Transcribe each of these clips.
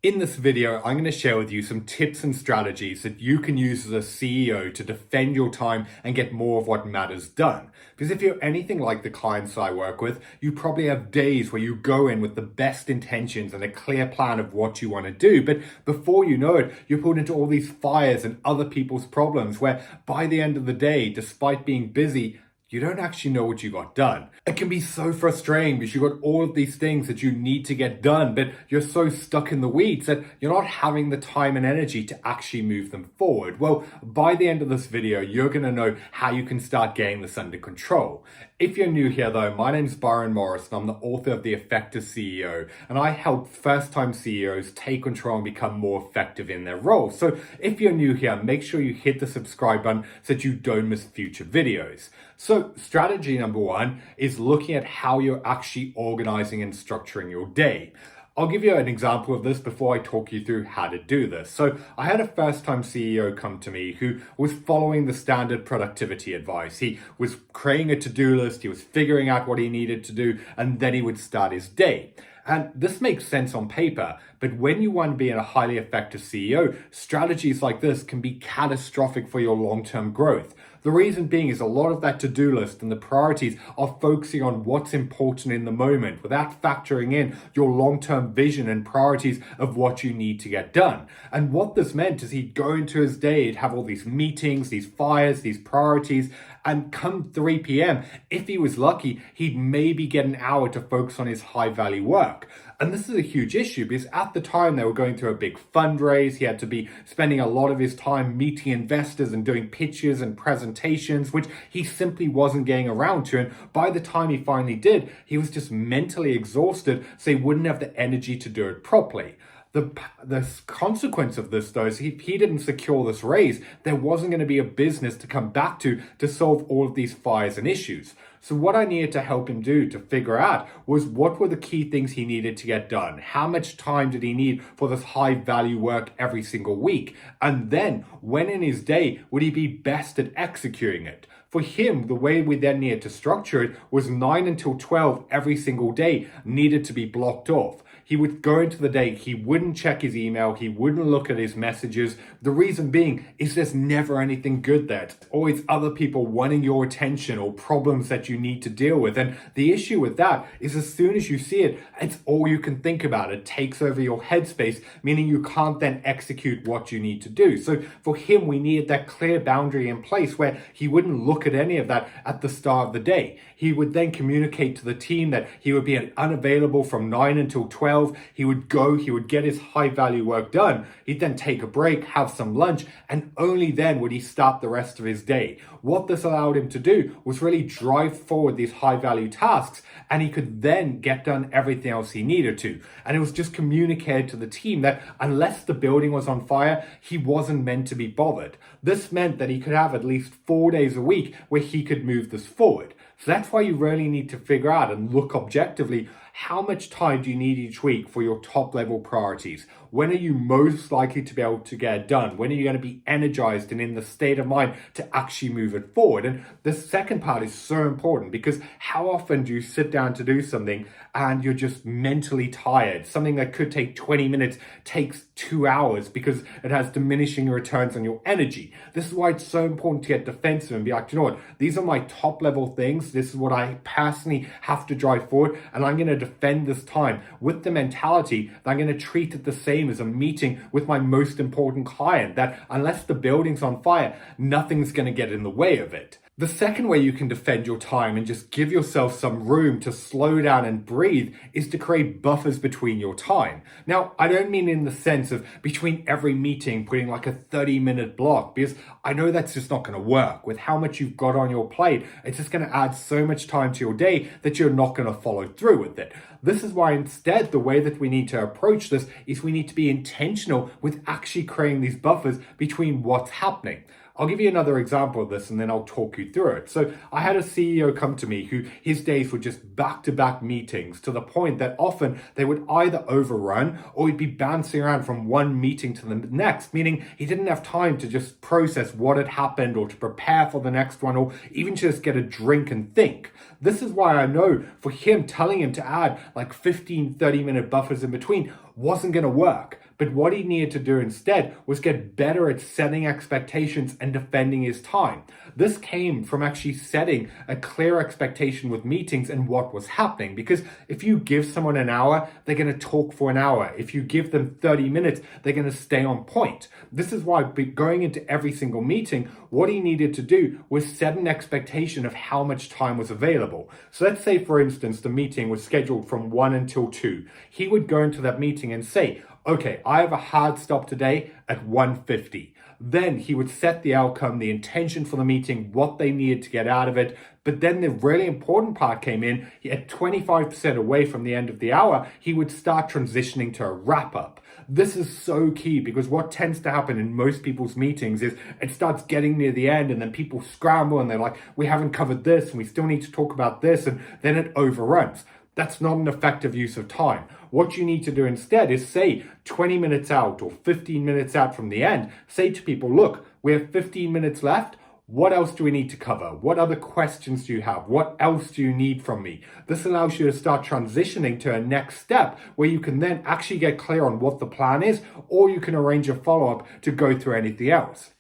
In this video, I'm going to share with you some tips and strategies that you can use as a CEO to defend your time and get more of what matters done. Because if you're anything like the clients I work with, you probably have days where you go in with the best intentions and a clear plan of what you want to do. But before you know it, you're pulled into all these fires and other people's problems where by the end of the day, despite being busy, you don't actually know what you got done. It can be so frustrating because you've got all of these things that you need to get done, but you're so stuck in the weeds that you're not having the time and energy to actually move them forward. Well, by the end of this video, you're going to know how you can start getting this under control. If you're new here though, my name's Byron Morrison. I'm the author of The Effective CEO, and I help first-time CEOs take control and become more effective in their role. So if you're new here, make sure you hit the subscribe button so that you don't miss future videos. So strategy number one is looking at how you're actually organizing and structuring your day. I'll give you an example of this before I talk you through how to do this. So I had a first-time CEO come to me who was following the standard productivity advice. He was creating a to-do list, he was figuring out what he needed to do, and then he would start his day. And this makes sense on paper, but when you want to be a highly effective CEO, strategies like this can be catastrophic for your long-term growth. The reason being is a lot of that to-do list and the priorities are focusing on what's important in the moment without factoring in your long-term vision and priorities of what you need to get done. And what this meant is he'd go into his day, he'd have all these meetings, these fires, these priorities, and come 3 p.m., if he was lucky, he'd maybe get an hour to focus on his high-value work. And this is a huge issue because at the time they were going through a big fundraise. He had to be spending a lot of his time meeting investors and doing pitches and presentations, which he simply wasn't getting around to. And by the time he finally did, he was just mentally exhausted, so he wouldn't have the energy to do it properly. The consequence of this, though, is if he didn't secure this raise, there wasn't going to be a business to come back to solve all of these fires and issues. So what I needed to help him do to figure out was what were the key things he needed to get done? How much time did he need for this high value work every single week? And then when in his day would he be best at executing it? For him, the way we then needed to structure it was 9 until 12 every single day needed to be blocked off. He would go into the day, he wouldn't check his email, he wouldn't look at his messages. The reason being is there's never anything good there. It's always other people wanting your attention or problems that you need to deal with. And the issue with that is as soon as you see it, it's all you can think about. It takes over your headspace, meaning you can't then execute what you need to do. So for him, we needed that clear boundary in place where he wouldn't look at any of that at the start of the day. He would then communicate to the team that he would be unavailable from 9 until 12. He would go, he would get his high value work done. He'd then take a break, have some lunch, and only then would he start the rest of his day. What this allowed him to do was really drive forward these high value tasks, and he could then get done everything else he needed to. And it was just communicated to the team that unless the building was on fire, he wasn't meant to be bothered. This meant that he could have at least 4 days a week where he could move this forward. So that's why you really need to figure out and look objectively, how much time do you need each week for your top level priorities? When are you most likely to be able to get it done? When are you going to be energized and in the state of mind to actually move it forward? And the second part is so important because how often do you sit down to do something and you're just mentally tired? Something that could take 20 minutes takes 2 hours because it has diminishing returns on your energy. This is why it's so important to get defensive and be like, you know what, these are my top level things. This is what I personally have to drive forward, and I'm going to defend this time with the mentality that I'm going to treat it the same as a meeting with my most important client, that unless the building's on fire, nothing's going to get in the way of it. The second way you can defend your time and just give yourself some room to slow down and breathe is to create buffers between your time. Now, I don't mean in the sense of between every meeting putting like a 30-minute block, because I know that's just not going to work. With how much you've got on your plate, it's just going to add so much time to your day that you're not going to follow through with it. This is why instead the way that we need to approach this is we need to be intentional with actually creating these buffers between what's happening. I'll give you another example of this and then I'll talk you through it. So I had a CEO come to me who his days were just back-to-back meetings to the point that often they would either overrun or he'd be bouncing around from one meeting to the next, meaning he didn't have time to just process what had happened or to prepare for the next one or even just get a drink and think. This is why I know for him, telling him to add like 15, 30-minute buffers in between wasn't going to work. But what he needed to do instead was get better at setting expectations and defending his time. This came from actually setting a clear expectation with meetings and what was happening. Because if you give someone an hour, they're going to talk for an hour. If you give them 30 minutes, they're going to stay on point. This is why going into every single meeting, what he needed to do was set an expectation of how much time was available. So let's say, for instance, the meeting was scheduled from 1 until 2. He would go into that meeting and say, okay, I have a hard stop today at 1:50. Then he would set the outcome, the intention for the meeting, what they needed to get out of it. But then the really important part came in. At 25% away from the end of the hour, he would start transitioning to a wrap up. This is so key, because what tends to happen in most people's meetings is it starts getting near the end and then people scramble and they're like, we haven't covered this and we still need to talk about this, and then it overruns. That's not an effective use of time. What you need to do instead is say 20 minutes out or 15 minutes out from the end, say to people, look, we have 15 minutes left. What else do we need to cover? What other questions do you have? What else do you need from me? This allows you to start transitioning to a next step where you can then actually get clear on what the plan is, or you can arrange a follow-up to go through anything else.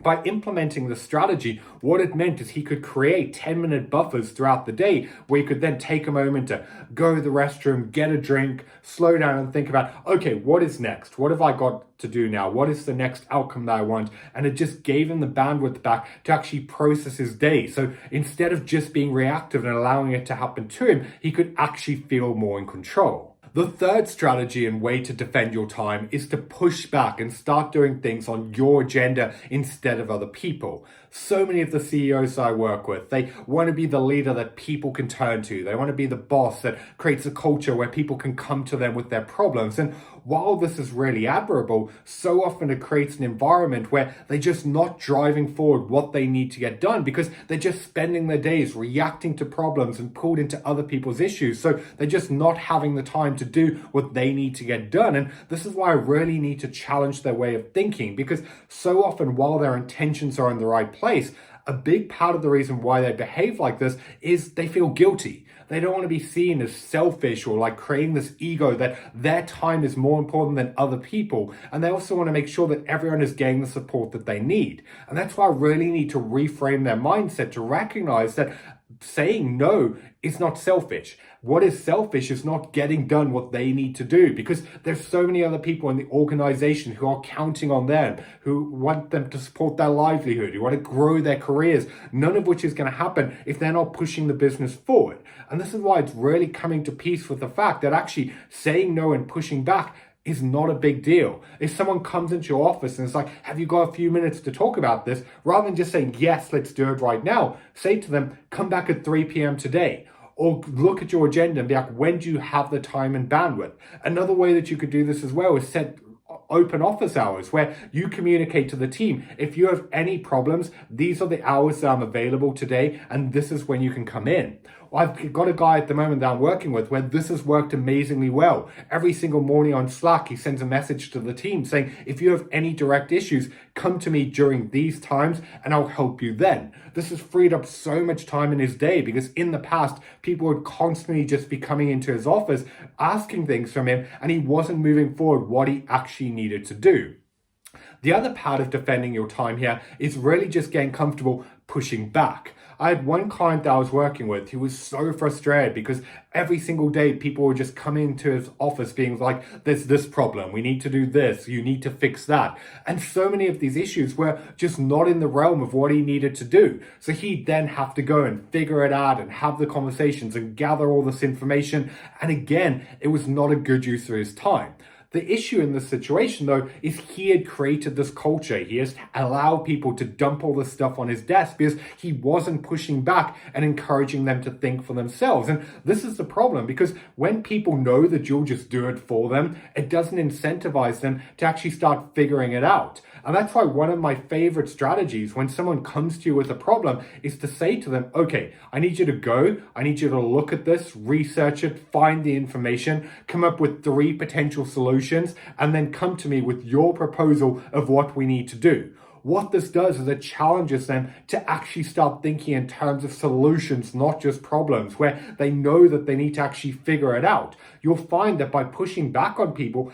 By implementing the strategy, what it meant is he could create 10-minute buffers throughout the day where he could then take a moment to go to the restroom, get a drink, slow down and think about, okay, what is next? What have I got to do now? What is the next outcome that I want? And it just gave him the bandwidth back to actually process his day. So instead of just being reactive and allowing it to happen to him, he could actually feel more in control. The third strategy and way to defend your time is to push back and start doing things on your agenda instead of other people. So many of the CEOs I work with, they want to be the leader that people can turn to. They want to be the boss that creates a culture where people can come to them with their problems. And while this is really admirable, so often it creates an environment where they're just not driving forward what they need to get done, because they're just spending their days reacting to problems and pulled into other people's issues. So they're just not having the time to do what they need to get done. And this is why I really need to challenge their way of thinking, because so often while their intentions are in the right place, a big part of the reason why they behave like this is they feel guilty. They don't want to be seen as selfish or like creating this ego that their time is more important than other people. And they also want to make sure that everyone is getting the support that they need. And that's why I really need to reframe their mindset to recognize that saying no is not selfish. What is selfish is not getting done what they need to do, because there's so many other people in the organization who are counting on them, who want them to support their livelihood, who want to grow their careers, none of which is going to happen if they're not pushing the business forward. And this is why it's really coming to peace with the fact that actually saying no and pushing back is not a big deal. If someone comes into your office and it's like, have you got a few minutes to talk about this? Rather than just saying, yes, let's do it right now, say to them, come back at 3 p.m. today. Or look at your agenda and be like, when do you have the time and bandwidth? Another way that you could do this as well is set open office hours where you communicate to the team. If you have any problems, these are the hours that I'm available today, and this is when you can come in. I've got a guy at the moment that I'm working with where this has worked amazingly well. Every single morning on Slack, he sends a message to the team saying, if you have any direct issues, come to me during these times and I'll help you then. This has freed up so much time in his day, because in the past, people would constantly just be coming into his office, asking things from him, and he wasn't moving forward what he actually needed to do. The other part of defending your time here is really just getting comfortable pushing back. I had one client that I was working with who was so frustrated because every single day people were just coming into his office being like, there's this problem, we need to do this, you need to fix that. And so many of these issues were just not in the realm of what he needed to do. So he'd then have to go and figure it out and have the conversations and gather all this information. And again, it was not a good use of his time. The issue in this situation, though, is he had created this culture. He has allowed people to dump all this stuff on his desk because he wasn't pushing back and encouraging them to think for themselves. And this is the problem, because when people know that you'll just do it for them, it doesn't incentivize them to actually start figuring it out. And that's why one of my favorite strategies when someone comes to you with a problem is to say to them, okay, I need you to go, I need you to look at this, research it, find the information, come up with 3 potential solutions, and then come to me with your proposal of what we need to do. What this does is it challenges them to actually start thinking in terms of solutions, not just problems, where they know that they need to actually figure it out. You'll find that by pushing back on people,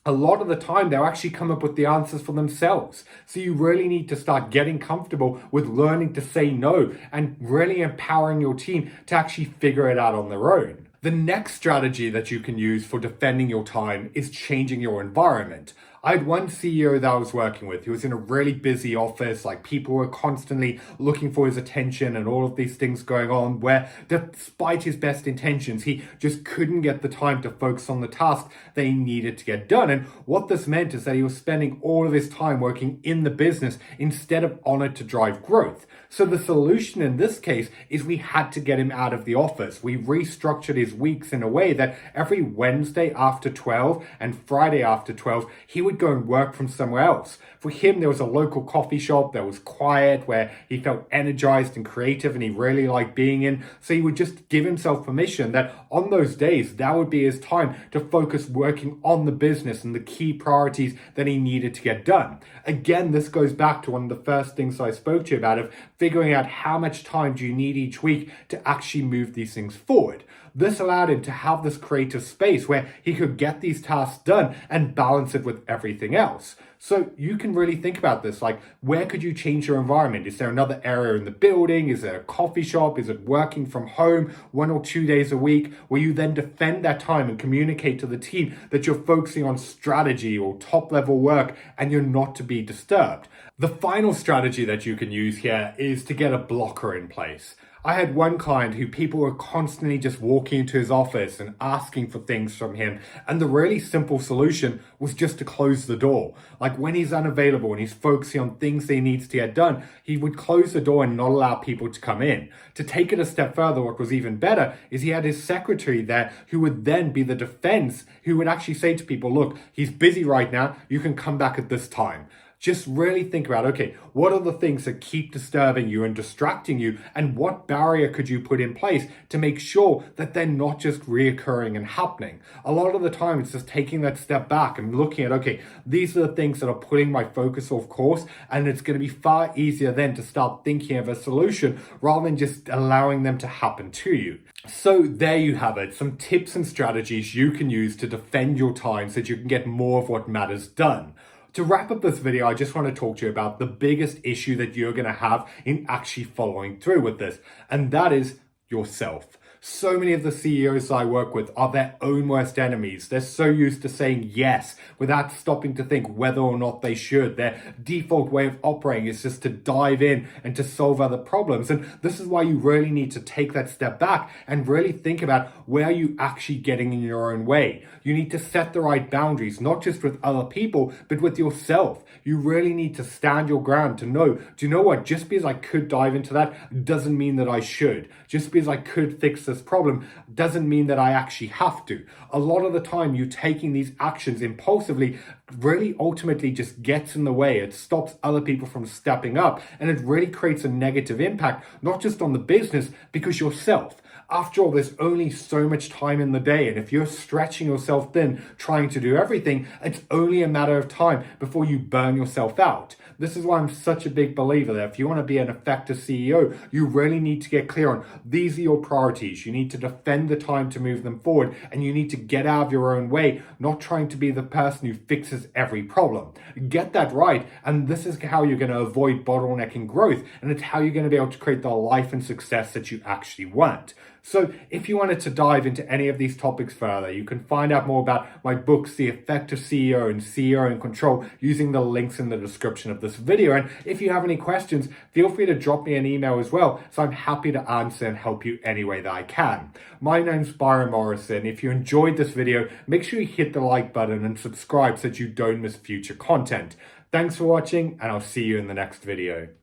a lot of the time they'll actually come up with the answers for themselves. So you really need to start getting comfortable with learning to say no and really empowering your team to actually figure it out on their own. The next strategy that you can use for defending your time is changing your environment. I had one CEO that I was working with who was in a really busy office, like people were constantly looking for his attention and all of these things going on, where despite his best intentions, he just couldn't get the time to focus on the task that he needed to get done. And what this meant is that he was spending all of his time working in the business instead of on it to drive growth. So the solution in this case is we had to get him out of the office. We restructured his weeks in a way that every Wednesday after 12 and Friday after 12, he would go and work from somewhere else. For him, there was a local coffee shop that was quiet, where he felt energized and creative and he really liked being in. So he would just give himself permission that on those days, that would be his time to focus working on the business and the key priorities that he needed to get done. Again, this goes back to one of the first things I spoke to you about, of figuring out how much time do you need each week to actually move these things forward. This allowed him to have this creative space where he could get these tasks done and balance it with everything else. So you can really think about this, like, where could you change your environment? Is there another area in the building? Is there a coffee shop? Is it working from home 1 or 2 days a week, where you then defend that time and communicate to the team that you're focusing on strategy or top level work and you're not to be disturbed? The final strategy that you can use here is to get a blocker in place. I had one client who people were constantly just walking into his office and asking for things from him. And the really simple solution was just to close the door. Like, when he's unavailable and he's focusing on things that he needs to get done, he would close the door and not allow people to come in. To take it a step further, what was even better is he had his secretary there who would then be the defense, who would actually say to people, look, he's busy right now, you can come back at this time. Just really think about, okay, what are the things that keep disturbing you and distracting you, and what barrier could you put in place to make sure that they're not just reoccurring and happening? A lot of the time, it's just taking that step back and looking at, okay, these are the things that are putting my focus off course, and it's going to be far easier then to start thinking of a solution rather than just allowing them to happen to you. So there you have it, some tips and strategies you can use to defend your time so that you can get more of what matters done. To wrap up this video, I just want to talk to you about the biggest issue that you're going to have in actually following through with this, and that is yourself. So many of the CEOs I work with are their own worst enemies. They're so used to saying yes without stopping to think whether or not they should. Their default way of operating is just to dive in and to solve other problems. And this is why you really need to take that step back and really think about, where are you actually getting in your own way? You need to set the right boundaries, not just with other people, but with yourself. You really need to stand your ground to know, do you know what? Just because I could dive into that doesn't mean that I should. Just because I could fix this problem doesn't mean that I actually have to. A lot of the time, you taking these actions impulsively really ultimately just gets in the way. It stops other people from stepping up, and it really creates a negative impact, not just on the business, because yourself. After all, there's only so much time in the day, and if you're stretching yourself thin trying to do everything, it's only a matter of time before you burn yourself out. This is why I'm such a big believer that if you want to be an effective CEO, you really need to get clear on, these are your priorities. You need to defend the time to move them forward, and you need to get out of your own way, not trying to be the person who fixes every problem. Get that right, and this is how you're going to avoid bottlenecking growth, and it's how you're going to be able to create the life and success that you actually want. So if you wanted to dive into any of these topics further, you can find out more about my books, The Effective CEO and CEO in Control, using the links in the description of this video. And if you have any questions, feel free to drop me an email as well, so I'm happy to answer and help you any way that I can. My name's Byron Morrison. If you enjoyed this video, make sure you hit the like button and subscribe so that you don't miss future content. Thanks for watching, and I'll see you in the next video.